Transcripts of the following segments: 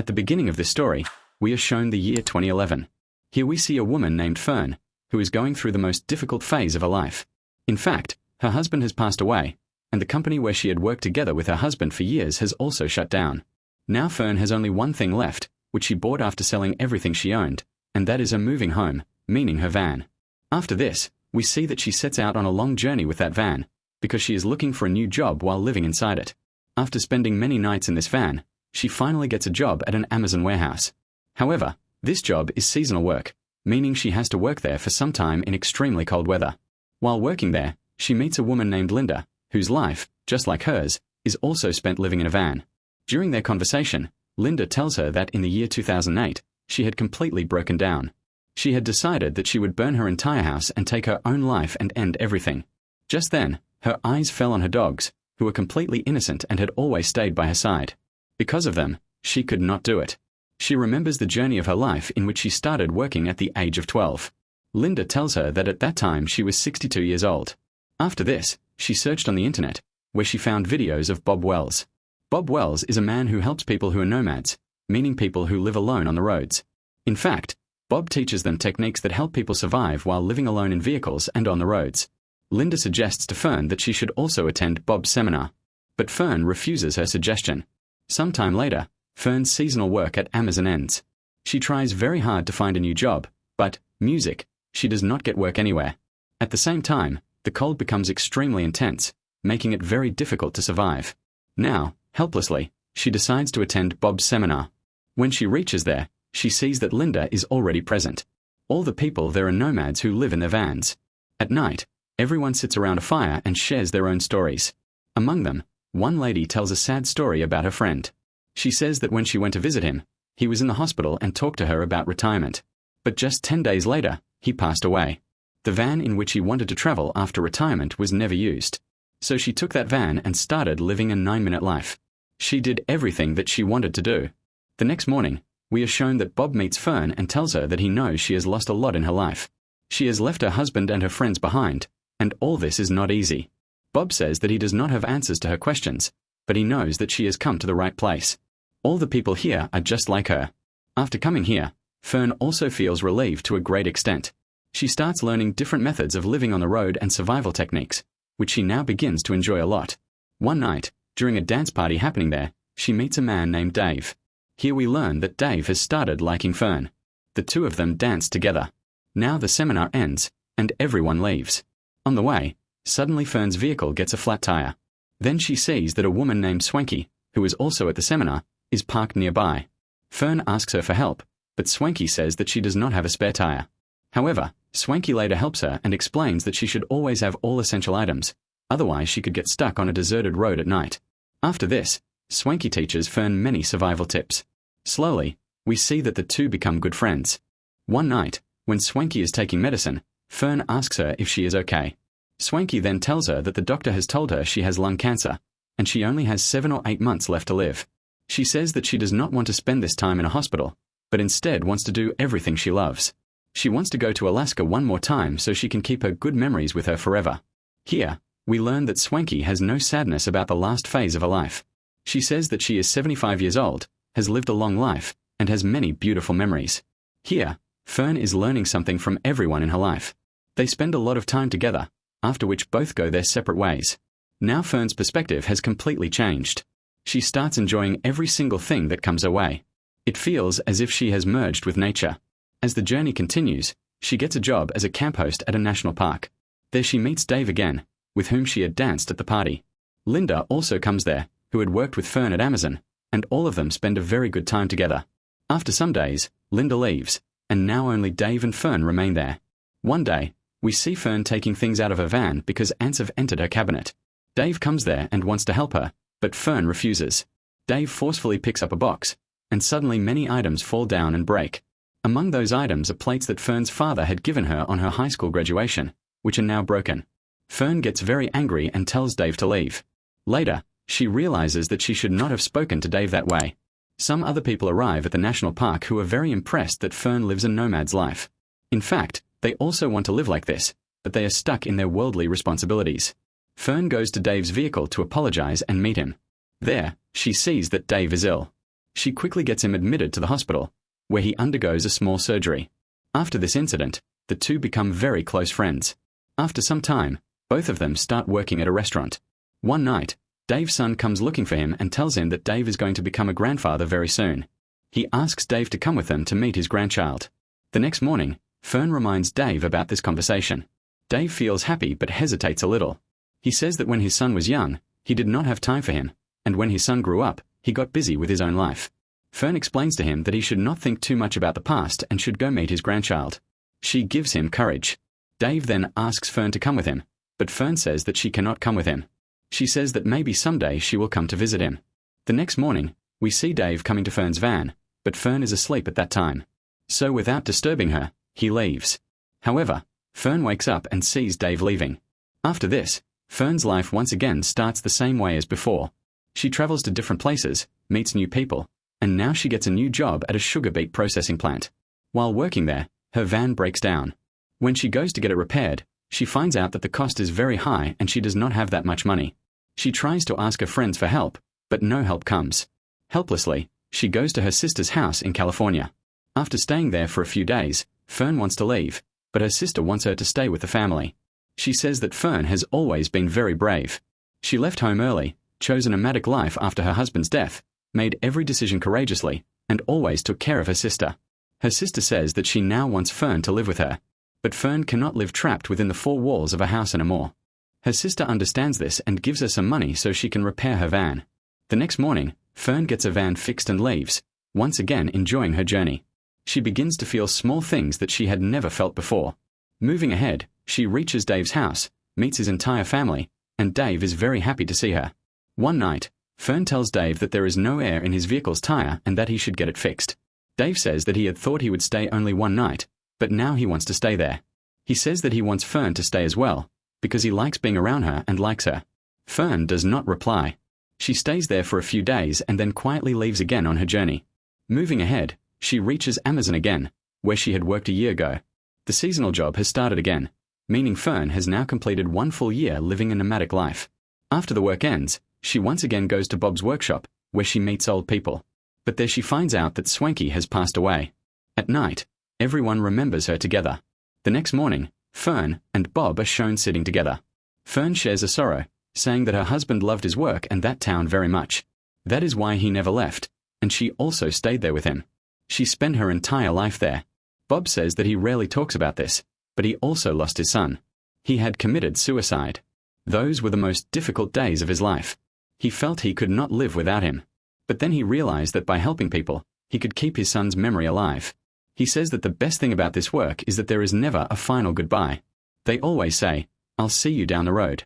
At the beginning of this story, we are shown the year 2011. Here we see a woman named Fern, who is going through the most difficult phase of her life. In fact, her husband has passed away, and the company where she had worked together with her husband for years has also shut down. Now Fern has only one thing left, which she bought after selling everything she owned, and that is her moving home, meaning her van. After this, we see that she sets out on a long journey with that van, because she is looking for a new job while living inside it. After spending many nights in this van, she finally gets a job at an Amazon warehouse. However, this job is seasonal work, meaning she has to work there for some time in extremely cold weather. While working there, she meets a woman named Linda, whose life, just like hers, is also spent living in a van. During their conversation, Linda tells her that in the year 2008, she had completely broken down. She had decided that she would burn her entire house and take her own life and end everything. Just then, her eyes fell on her dogs, who were completely innocent and had always stayed by her side. Because of them, she could not do it. She remembers the journey of her life in which she started working at the age of 12. Linda tells her that at that time she was 62 years old. After this, she searched on the internet, where she found videos of Bob Wells. Bob Wells is a man who helps people who are nomads, meaning people who live alone on the roads. In fact, Bob teaches them techniques that help people survive while living alone in vehicles and on the roads. Linda suggests to Fern that she should also attend Bob's seminar, but Fern refuses her suggestion. Sometime later, Fern's seasonal work at Amazon ends. She tries very hard to find a new job, but, music, she does not get work anywhere. At the same time, the cold becomes extremely intense, making it very difficult to survive. Now, helplessly, she decides to attend Bob's seminar. When she reaches there, she sees that Linda is already present. All the people there are nomads who live in their vans. At night, everyone sits around a fire and shares their own stories. Among them, one lady tells a sad story about her friend. She says that when she went to visit him, he was in the hospital and talked to her about retirement. But just 10 days later, he passed away. The van in which he wanted to travel after retirement was never used. So she took that van and started living a 9-minute life. She did everything that she wanted to do. The next morning, we are shown that Bob meets Fern and tells her that he knows she has lost a lot in her life. She has left her husband and her friends behind, and all this is not easy. Bob says that he does not have answers to her questions, but he knows that she has come to the right place. All the people here are just like her. After coming here, Fern also feels relieved to a great extent. She starts learning different methods of living on the road and survival techniques, which she now begins to enjoy a lot. One night, during a dance party happening there, she meets a man named Dave. Here we learn that Dave has started liking Fern. The two of them dance together. Now the seminar ends, and everyone leaves. On the way, suddenly Fern's vehicle gets a flat tire. Then she sees that a woman named Swanky, who is also at the seminar, is parked nearby. Fern asks her for help, but Swanky says that she does not have a spare tire. However, Swanky later helps her and explains that she should always have all essential items, otherwise she could get stuck on a deserted road at night. After this, Swanky teaches Fern many survival tips. Slowly, we see that the two become good friends. One night, when Swanky is taking medicine, Fern asks her if she is okay. Swanky then tells her that the doctor has told her she has lung cancer, and she only has 7 or 8 months left to live. She says that she does not want to spend this time in a hospital, but instead wants to do everything she loves. She wants to go to Alaska one more time so she can keep her good memories with her forever. Here, we learn that Swanky has no sadness about the last phase of her life. She says that she is 75 years old, has lived a long life, and has many beautiful memories. Here, Fern is learning something from everyone in her life. They spend a lot of time together, after which both go their separate ways. Now Fern's perspective has completely changed. She starts enjoying every single thing that comes her way. It feels as if she has merged with nature. As the journey continues, she gets a job as a camp host at a national park. There she meets Dave again, with whom she had danced at the party. Linda also comes there, who had worked with Fern at Amazon, and all of them spend a very good time together. After some days, Linda leaves, and now only Dave and Fern remain there. One day, we see Fern taking things out of her van because ants have entered her cabinet. Dave comes there and wants to help her, but Fern refuses. Dave forcefully picks up a box, and suddenly many items fall down and break. Among those items are plates that Fern's father had given her on her high school graduation, which are now broken. Fern gets very angry and tells Dave to leave. Later, she realizes that she should not have spoken to Dave that way. Some other people arrive at the national park who are very impressed that Fern lives a nomad's life. In fact, they also want to live like this, but they are stuck in their worldly responsibilities. Fern goes to Dave's vehicle to apologize and meet him. There, she sees that Dave is ill. She quickly gets him admitted to the hospital, where he undergoes a small surgery. After this incident, the two become very close friends. After some time, both of them start working at a restaurant. One night, Dave's son comes looking for him and tells him that Dave is going to become a grandfather very soon. He asks Dave to come with them to meet his grandchild. The next morning, Fern reminds Dave about this conversation. Dave feels happy but hesitates a little. He says that when his son was young, he did not have time for him, and when his son grew up, he got busy with his own life. Fern explains to him that he should not think too much about the past and should go meet his grandchild. She gives him courage. Dave then asks Fern to come with him, but Fern says that she cannot come with him. She says that maybe someday she will come to visit him. The next morning, we see Dave coming to Fern's van, but Fern is asleep at that time. So without disturbing her, he leaves. However, Fern wakes up and sees Dave leaving. After this, Fern's life once again starts the same way as before. She travels to different places, meets new people, and now she gets a new job at a sugar beet processing plant. While working there, her van breaks down. When she goes to get it repaired, she finds out that the cost is very high and she does not have that much money. She tries to ask her friends for help, but no help comes. Helplessly, she goes to her sister's house in California. After staying there for a few days, Fern wants to leave, but her sister wants her to stay with the family. She says that Fern has always been very brave. She left home early, chose a nomadic life after her husband's death, made every decision courageously, and always took care of her sister. Her sister says that she now wants Fern to live with her, but Fern cannot live trapped within the four walls of a house anymore. Her sister understands this and gives her some money so she can repair her van. The next morning, Fern gets her van fixed and leaves, once again enjoying her journey. She begins to feel small things that she had never felt before. Moving ahead, she reaches Dave's house, meets his entire family, and Dave is very happy to see her. One night, Fern tells Dave that there is no air in his vehicle's tire and that he should get it fixed. Dave says that he had thought he would stay only one night, but now he wants to stay there. He says that he wants Fern to stay as well, because he likes being around her and likes her. Fern does not reply. She stays there for a few days and then quietly leaves again on her journey. Moving ahead, she reaches Amazon again, where she had worked a year ago. The seasonal job has started again, meaning Fern has now completed 1 full year living a nomadic life. After the work ends, she once again goes to Bob's workshop, where she meets old people. But there she finds out that Swanky has passed away. At night, everyone remembers her together. The next morning, Fern and Bob are shown sitting together. Fern shares a sorrow, saying that her husband loved his work and that town very much. That is why he never left, and she also stayed there with him. She spent her entire life there. Bob says that he rarely talks about this, but he also lost his son. He had committed suicide. Those were the most difficult days of his life. He felt he could not live without him. But then he realized that by helping people, he could keep his son's memory alive. He says that the best thing about this work is that there is never a final goodbye. They always say, "I'll see you down the road."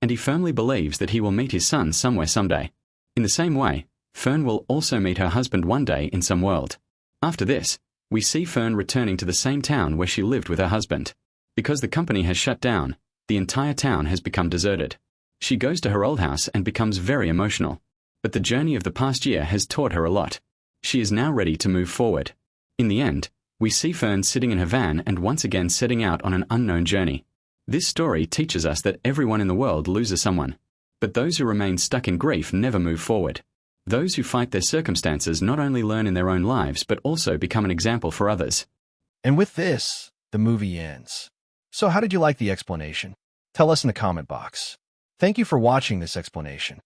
And he firmly believes that he will meet his son somewhere someday. In the same way, Fern will also meet her husband one day in some world. After this, we see Fern returning to the same town where she lived with her husband. Because the company has shut down, the entire town has become deserted. She goes to her old house and becomes very emotional. But the journey of the past year has taught her a lot. She is now ready to move forward. In the end, we see Fern sitting in her van and once again setting out on an unknown journey. This story teaches us that everyone in the world loses someone. But those who remain stuck in grief never move forward. Those who fight their circumstances not only learn in their own lives but also become an example for others. And with this, the movie ends. So how did you like the explanation? Tell us in the comment box. Thank you for watching this explanation.